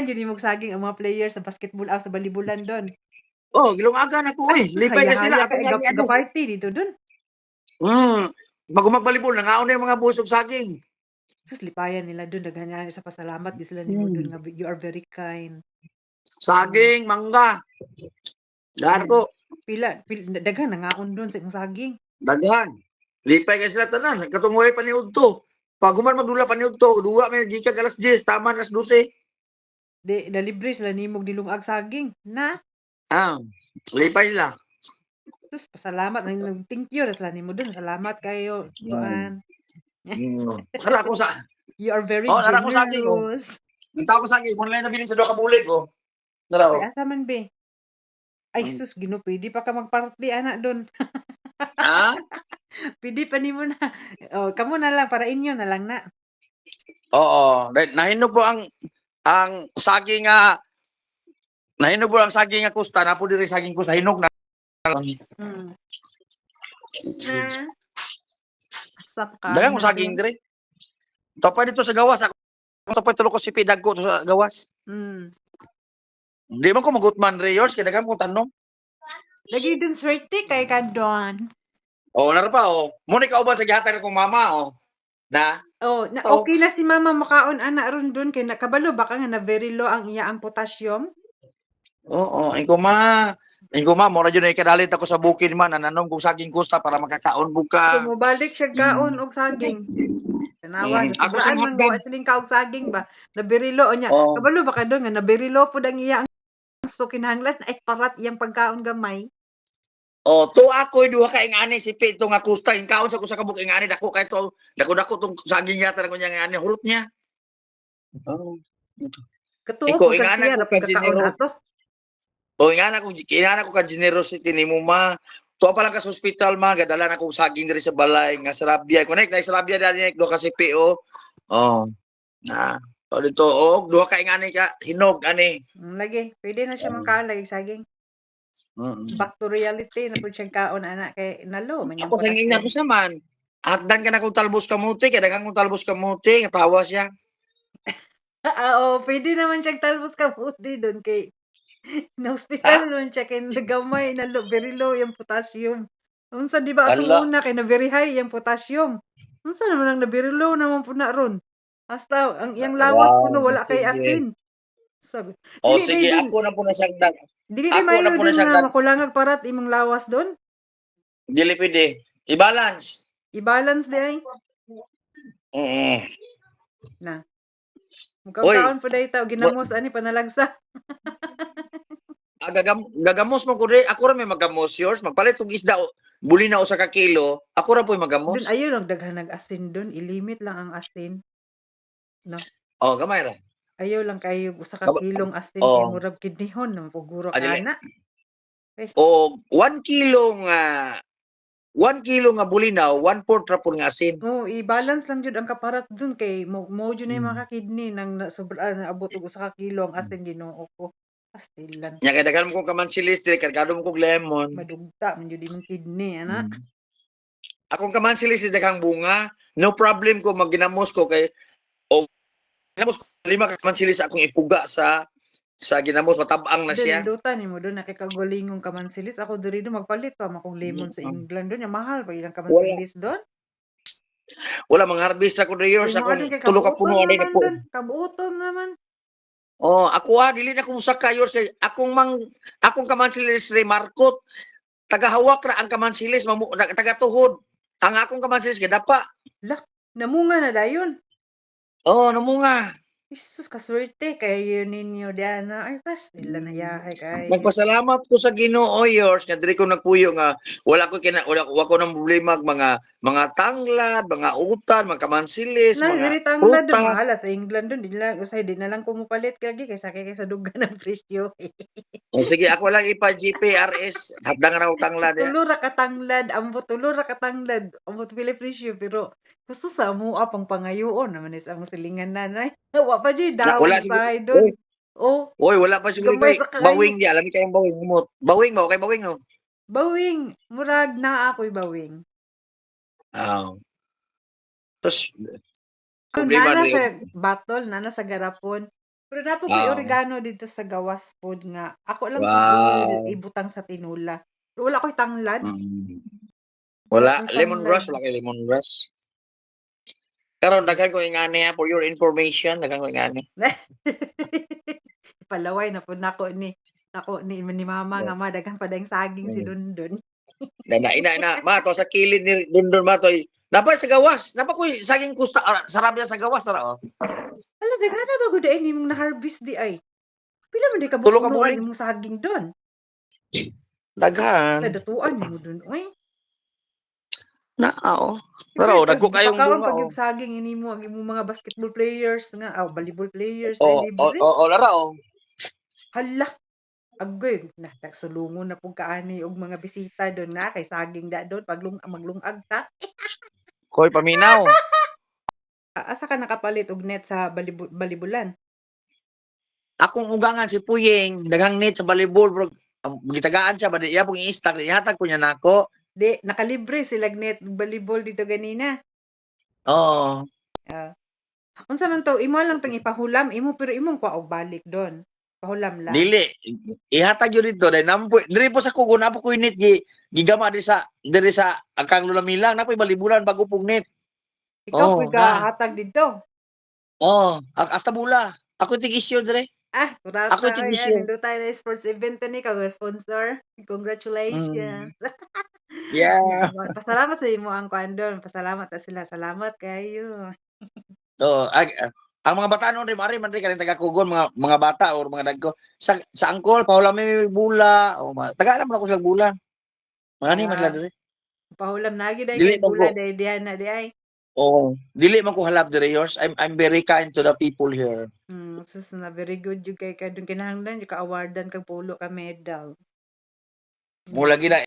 yun imong saging ang mga players sa basketball sa balibulan don. Oh, gilungagan ako Ay, eh. sus Lipay ka sila haya-haya ako ka lagi ano. ga-party dito dun. Pag magbalibol nangaon na yung mga busog saging. Sus lipayan nila dun daghan nga sa pasalamat di sila nimo dun Hmm. nga you are very kind. Saging, mangga. Dako. Daghan nangaon dun sa imong saging. Daghan. Lipay ka sila tanan. Katungoy pa ni Udto. Pag human magdula pa ni Udto, duwa may gikan alas 10, tama alas 12. Na libre sila nimog dilungag saging. Na, Lipay nila. sus pasalamat thank you ra sila nimo dun. Salamat kayo. Kuan. Nara ko sa You are very nara ko saging oh. generous. Ang tao ko saging, online na bilhin sa duha ka bulig oh. Nara Ay, oh. asa man be? Ay sus Ginoo, pwede pa ka magparty anak dun. Ha? Pwede pa nimo na. Oh, kamo na lang para inyo na lang na. Oo, nahinog po ang saging nga nahinog po ang saging nga kusta, napo diri saging kusta hinog na. Hmm. Na. Sap ka. Dagang mo saging dire. Tapos dito sa gawas ako tapos tulo ko si pidag ko sa gawas. Hindi man ko magutman re yours kay dagang ko tanong. Lagi dun swerte kay kadon. Oh, nara pa oh. Mo ni kauban sa gihatag kong mama oh. Na. Oh, okay na si mama makaon ana ron dun kay nakabalo baka nga na very low ang iya ang potassium. Oo, ingko ma mo ra jud ikadalit ako sa bukid man nanong kung saging kusta para makakaon buka. So mobalik siya kaon og saging. Tanawa Ako sa sobraan man hotdog. gawa siling kaog saging ba. Nabirilo niya. Oh. Kabalo ba ka dun nga nabirilo pud ang iya ang so kinahanglan ay parat iyang pagkaon gamay. Oh, to ako duha ka ingani si Pito nga kusta ingkaon sa kusa ka buk ingani dako kay to dako tong saging yata ko niya ingani hurot niya. Oh. Katuo Iko po sa ingana siya ko na ka pagkakaon generous. ato. O ingana ko ka generosity nimo ma. To pa lang ka sa hospital ma gadala na kong saging diri sa balay nga sarabya. Connect na sarabya dali do kasi PO. Oh. Na. O dito og duha ka ingani ka hinog ani. Lagi, pwede na siya mangkaon lagi saging. Back to reality na pud siyang kaon ana kay nalo man yung Ako sa ingin ko sa man. Hagdan ka na kung talbos kamuti, kaya daghang kung talbos kamuti, tawa siya. Oo, pwede naman siyang talbos kamuti doon kay na-hospital nun siya kay nagamay na very low yung potassium. Unsa di ba atong Ala. una kay na very high yung potassium. Unsa naman ang na very low naman po na ron. Hasta ang iyang lawas kuno wala kay Sige. asin. Sabi. O Dili sige, day ako na po na siyang dili day ako na mayo po na dun siyang nga makulangag parat imong lawas doon. dili pwede. I-balance. I-balance di ay. Na. Mukaon po dahi tao ginamos ani panalagsa. Gagamos mo ko rin. Ako ra may magamos yours. Magpalit og isda. Buli na usa ka kilo. Ako ra po'y magamos. Doon ayun ang daghan nag-asin doon. I-limit lang ang asin. No. Oh, gamay ra. Ayaw lang kayo usa ka kilong asin kay murag kidnihon nang puguro ka ana. O 1 kilo nga bulinaw, 1/4 ra pud nga asin. Oo, i-balance lang jud ang kaparat dun kay mo jud na yung mga kidney nang sobra naabot og usa ka kilo ang asin Ginoo ko. Pastilan. Nya kay daghan mo kong kamansilis dire, kargado mo kog lemon. Madugta man jud imong kidney ana. Akong kamansilis daghang bunga, no problem ko magginamos ko kay ginamos ko 5 ka kamansilis akong ipuga sa ginamos matab-ang na siya. Duta nimo doon nakikagulingong kamansilis. Ako diri do magpalit pa makong lemon sa England doon. Mahal pa ilang kamansilis doon. Wala mang-harvest ako diri yours akong tulo ka puno ani na po. Kabuoton naman. Oh, ako dili na ko musaka yours kay akong kamansilis re markot. Tagahawak ra ang kamansilis taga-tuhod. Ang akong kamansilis gadapa. Lah, namunga na dayon. Oh, namunga. Jesus kaswerte kayo ninyo diana. Ay sila na yahay kayo. Nagpasalamat ko sa Ginoo yours nga diri ko nagpuyo nga wala ko nang problema mga tanglad, mga utan, mga kamansilis, mga tanglad doon prutas. mahala sa England doon di na lang kumupalit kagi kay sakay kay sa dugan ng presyo. O sige, ako lang ipa GPRS. Hadang ra og tanglad. Tulo ra ka tanglad, ambot pila presyo pero gusto sa mo pang pangayoon naman is ang silingan nanay. Wa pa jud dawon sa doon. Oh. Oy, wala pa siguro kay bawing di alam ni kayong bawing humot. Bawing mo, kay bawing no. Bawing, murag naa ako'y bawing. Tapos problema nana sa batol, nana sa garapon. Pero napo ko'y Oo. oregano dito sa gawas pod nga ako lang pud Wow. ibutang sa tinula. Pero wala ko'y tanglad. Mm. Wala Wala, ko'y tanglad. lemongrass, wala kay lemongrass. Karon daghan ko ingani ha, for your information, daghan ko ingani. Palaway na pud nako ni mama nga ma daghan pa daing saging si Mm. Dondon. Ina ma to sa kilid ni Dondon ma toy. Napay sa gawas, napakoy saging kusta sarabya sa gawas ra oh. Hala daghana ba gud ay nimong na-harvest di ay? Pila man di ka Tulo ka bunuan bulig. imong saging don? Daghan. Nadatuan nimo don oy. Naa oh. Siyempre Pero pag dagko kayong gipakaon bunga pag oh. yung saging inimo ang imong mga basketball players nga volleyball players na Oo, libre. oo, lara oh. Hala, agoy na sulungon na pud kaani og mga bisita don nga kay saging da don maglungag ta. Koy paminaw. Asa ka nakapalit og net sa balibulan? Akong ugangan si Puyeng, daghang net sa volleyball bro. Gitagaan siya ba iya pong i-stack ihatag ko niya nako. Di, nakalibre silag net volleyball dito ganina. Oo. Ah, unsa man 'to, imo lang 'tong ipahulam, pero imong kuha og balik don. Pahulam lang. Dili, ihatag yun dito dahil nampo diri po sa kugo na po ko net gigama diri sa akang lulamilang na po balibulan bago pong net. Ikaw Oh, puy ka na. hatag dito. Oh, hasta bula. Ako tig-issue dire. Kurasa Ako ay tig-issue. nindutay na sports event ni kag sponsor. Mm. Congratulations. Yeah. Pasalamat sa imo ang kuan don, pasalamat ta sila. Salamat kayo. Oo, ang mga bata noon mari man rin kaning taga-kugon mga bata or mga dagko. Sa angkol paulami bula o taga naman ako sa bula. Mani man Ah, sila diri. pahulam na gyud ay Dili kay man ko bula day diyan na di ay. oo, dili man ko halap diri yours. I'm very kind to the people here. Sus na very good jud kay kadung kinahanglan ka awardan kag pulo ka medal. Mo lagi na